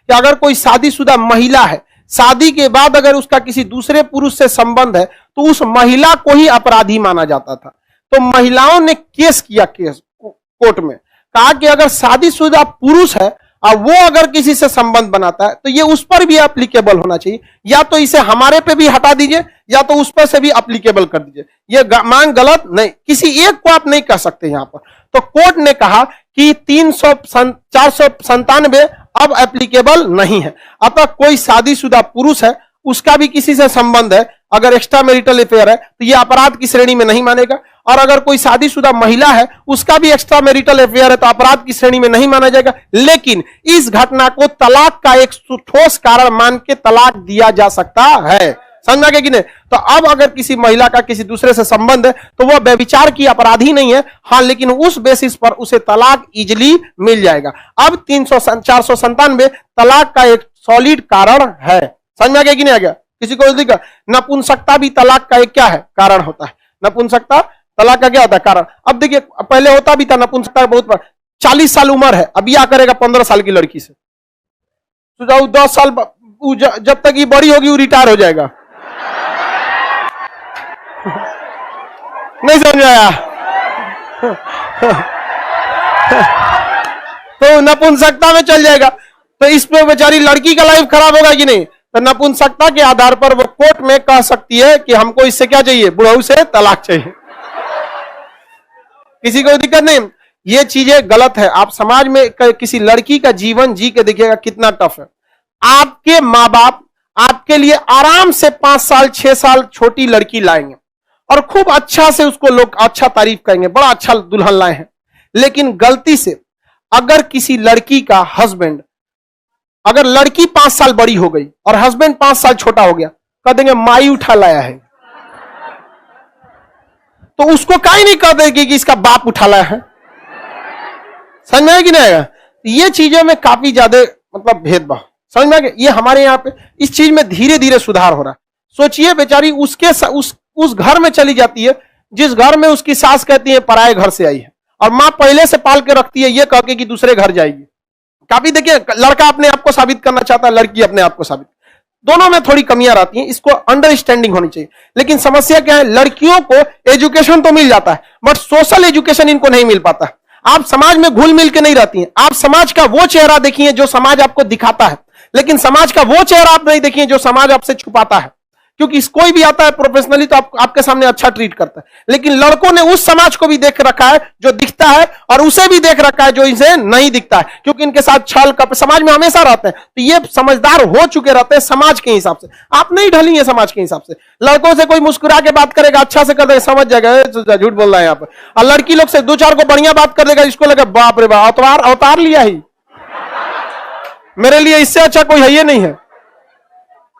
कि अगर कोई शादीशुदा महिला है, शादी के बाद अगर उसका किसी दूसरे पुरुष से संबंध है तो उस महिला को ही अपराधी माना जाता था। तो महिलाओं ने केस किया, केस कोर्ट में कहा कि अगर शादीशुदा पुरुष है और वो अगर किसी से संबंध बनाता है तो ये उस पर भी एप्लीकेबल होना चाहिए, या तो इसे हमारे पे भी हटा दीजिए या तो उस पर से भी एप्लीकेबल कर दीजिए। ये मांग गलत नहीं, किसी एक को आप नहीं कह सकते यहां पर। तो कोर्ट ने कहा कि 497 अब एप्लीकेबल नहीं है। अतः कोई शादीशुदा पुरुष है, उसका भी किसी से संबंध है, अगर एक्स्ट्रा मैरिटल अफेयर है तो यह अपराध की श्रेणी में नहीं मानेगा। और अगर कोई शादीशुदा महिला है, उसका भी एक्स्ट्रा मैरिटल अफेयर है तो अपराध की श्रेणी में नहीं माना जाएगा। लेकिन इस घटना को तलाक का एक ठोस कारण मान के तलाक दिया जा सकता है। समझ में कि नहीं? तो अब अगर किसी महिला का किसी दूसरे से संबंध है तो वह व्यभिचार की अपराधी नहीं है, हाँ, लेकिन उस बेसिस पर उसे तलाक इजिली मिल जाएगा। अब 497 तलाक का एक सॉलिड कारण है। समझ में आ गया कि नहीं आ गया? किसी को दिक्कत? नपुंसकता भी तलाक का एक क्या है? कारण होता है। नपुंसकता तलाक का क्या होता है? कारण। अब देखिए, पहले होता भी था नपुंसकता बहुत बार। 40 साल उम्र है, अब क्या करेगा 15 साल की लड़की से? तो जाओ 10 साल जब तक ये बड़ी होगी वो रिटायर हो जाएगा। नहीं समझ आया? तो नपुंसकता में चल जाएगा, तो इसमें बेचारी लड़की का लाइफ खराब होगा कि नहीं? तो नपुंसकता के आधार पर वो कोर्ट में कह सकती है कि हमको इससे क्या चाहिए? बुढ़ऊ से तलाक चाहिए। किसी को दिक्कत नहीं। ये चीजें गलत है। आप समाज में किसी लड़की का जीवन जी के देखिएगा कितना टफ है। आपके माँ बाप आपके लिए आराम से 5 साल 6 साल छोटी लड़की लाएंगे और खूब अच्छा से उसको लोग अच्छा तारीफ करेंगे, बड़ा अच्छा दुल्हन लाए हैं। लेकिन गलती से अगर किसी लड़की का हस्बैंड, अगर लड़की 5 साल बड़ी हो गई और हस्बैंड 5 साल छोटा हो गया, कह देंगे माई उठा लाया है। तो उसको काहे नहीं कह देगी कि इसका बाप उठा लाया है? समझ में आया कि नहीं आएगा? ये चीजों में काफी ज्यादा मतलब भेदभाव समझ में आ गया। ये हमारे यहाँ पे इस चीज में धीरे धीरे सुधार हो रहा है। सोचिए बेचारी उस घर में चली जाती है जिस घर में उसकी सास कहती है पराये घर से आई है, और माँ पहले से पाल के रखती है ये कह के कि दूसरे घर जाएगी। काफी देखिए, लड़का अपने आप को साबित करना चाहता है, लड़की अपने आप को साबित, दोनों में थोड़ी कमियां रहती हैं। इसको अंडरस्टैंडिंग होनी चाहिए। लेकिन समस्या क्या है? लड़कियों को एजुकेशन तो मिल जाता है बट सोशल एजुकेशन इनको नहीं मिल पाता। आप समाज में घुल मिल के नहीं रहती हैं। आप समाज का वो चेहरा देखिए जो समाज आपको दिखाता है, लेकिन समाज का वो चेहरा आप नहीं देखिए जो समाज आपसे छुपाता है। क्योंकि कोई भी आता है प्रोफेशनली तो आपके सामने अच्छा ट्रीट करता है, लेकिन लड़कों ने उस समाज को भी देख रखा है जो दिखता है और उसे भी देख रखा है जो इसे नहीं दिखता है, क्योंकि इनके साथ छल कपट समाज में हमेशा रहते हैं। तो ये समझदार हो चुके रहते हैं समाज के हिसाब से। आप नहीं ढली है समाज के हिसाब से। लड़कों से कोई मुस्कुरा के बात करेगा, अच्छा से कर देगा, समझ जाएगा झूठ बोल रहा है यहाँ पर। और लड़की लोग से 2-4 को बढ़िया बात कर देगा, इसको लगा बाप रे बाप अवतार लिया ही, मेरे लिए इससे अच्छा कोई है ये नहीं है।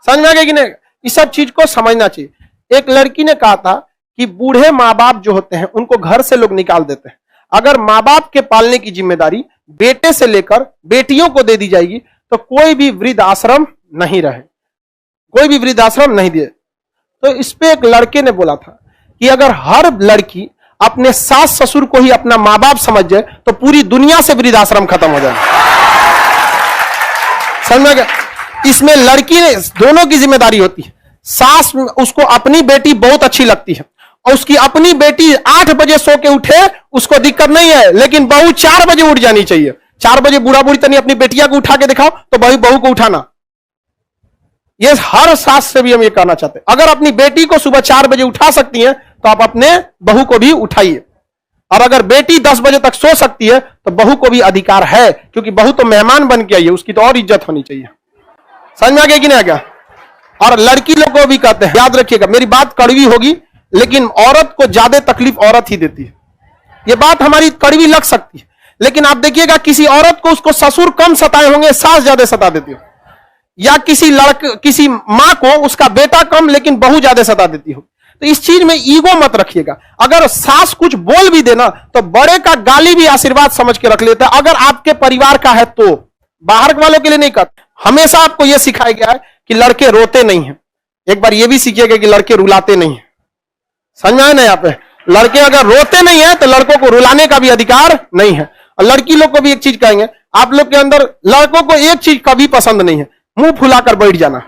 समझ में आ गया कि नहीं? इस सब चीज को समझना चाहिए। एक लड़की ने कहा था कि बूढ़े माँ बाप जो होते हैं उनको घर से लोग निकाल देते हैं। अगर माँ बाप के पालने की जिम्मेदारी बेटे से लेकर बेटियों को दे दी जाएगी तो कोई भी वृद्ध आश्रम नहीं रहे, कोई भी वृद्ध आश्रम नहीं दिए। तो इस पे एक लड़के ने बोला था कि अगर हर लड़की अपने सास ससुर को ही अपना माँ बाप समझ जाए तो पूरी दुनिया से वृद्ध आश्रम खत्म हो जाए। समझ में गया? इसमें लड़की ने दोनों की जिम्मेदारी होती है। सास उसको अपनी बेटी बहुत अच्छी लगती है और उसकी अपनी बेटी 8 बजे सो के उठे उसको दिक्कत नहीं है, लेकिन बहू 4 बजे उठ जानी चाहिए। 4 बजे बूढ़ा बूढ़ी तनी अपनी बेटिया को उठा के दिखाओ तो बहू को उठाना। ये हर सास से भी हम ये कहना चाहते हैं, अगर अपनी बेटी को सुबह 4 बजे उठा सकती हैं तो आप अपने बहू को भी उठाइए। और अगर बेटी 10 बजे तक सो सकती है तो बहू को भी अधिकार है, क्योंकि बहू तो मेहमान बन के आई है, उसकी तो और इज्जत होनी चाहिए। समझ में आ गया कि नहीं आ गया? और लड़की लोग को भी कहते हैं, याद रखिएगा मेरी बात कड़वी होगी लेकिन औरत को ज्यादा तकलीफ औरत ही देती है। ये बात हमारी कड़वी लग सकती है, लेकिन आप देखिएगा किसी औरत को उसको ससुर कम सताए होंगे, सास ज्यादा सता देती हो, या किसी मां को उसका बेटा कम लेकिन बहू ज्यादा सता देती हो। तो इस चीज में ईगो मत रखिएगा। अगर सास कुछ बोल भी देना तो बड़े का गाली भी आशीर्वाद समझ के रख लेता है, अगर आपके परिवार का है तो। बाहर वालों के लिए नहीं कहते। हमेशा आपको यह सिखाया गया है कि लड़के रोते नहीं हैं। एक बार यह भी सीखिएगा कि लड़के रुलाते नहीं हैं। समझ में आया ना? यहाँ पे लड़के अगर रोते नहीं है तो लड़कों को रुलाने का भी अधिकार नहीं है। और लड़की लोग को भी एक चीज कहेंगे, आप लोग के अंदर लड़कों को एक चीज कभी पसंद नहीं है, मुंह फुलाकर बैठ जाना।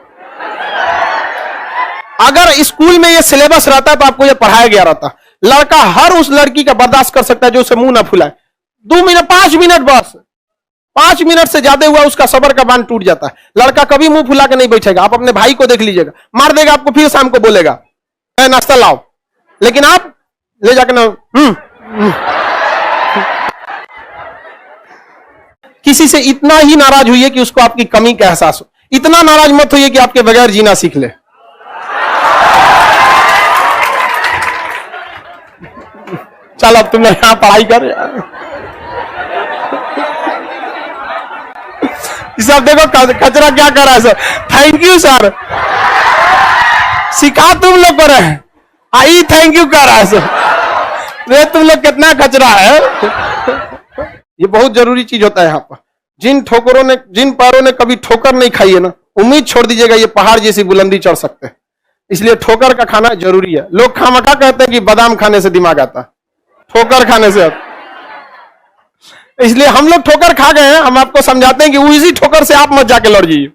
अगर स्कूल में ये सिलेबस रहता तो आपको ये पढ़ाया गया रहता, लड़का हर उस लड़की का बर्दाश्त कर सकता है जो उसे मुंह ना फुलाए। 2 मिनट 5 मिनट बस, 5 मिनट से ज्यादा हुआ उसका सबर का बांध टूट जाता है। लड़का कभी मुंह फुला के नहीं बैठेगा। आप अपने भाई को देख लीजिएगा, मार देगा आपको, फिर शाम को बोलेगा नाश्ता लाओ, लेकिन आप ले जाकर ना किसी से इतना ही नाराज हुई है कि उसको आपकी कमी का एहसास हो। इतना नाराज मत होइए कि आपके बगैर जीना सीख ले। चल अब तुम यहां पढ़ाई कर यार। सब देखो कचरा क्या कर रहा है सर। थैंक यू सर, सिखा तुम लोग को रहे, आई थैंक यू कर रहा है सर। रे तुम लोग कितना कचरा है। ये बहुत जरूरी चीज होता है यहाँ पर। जिन पैरों ने कभी ठोकर नहीं खाई है ना, उम्मीद छोड़ दीजिएगा ये पहाड़ जैसी बुलंदी चढ़ सकते हैं। इसलिए ठोकर का खाना जरूरी है। लोग खामखा कहते हैं कि बादाम खाने से दिमाग आता, ठोकर खाने से आता। इसलिए हम लोग ठोकर खा गए हैं, हम आपको समझाते हैं कि उसी ठोकर से आप मत जाके लड़ जाइए।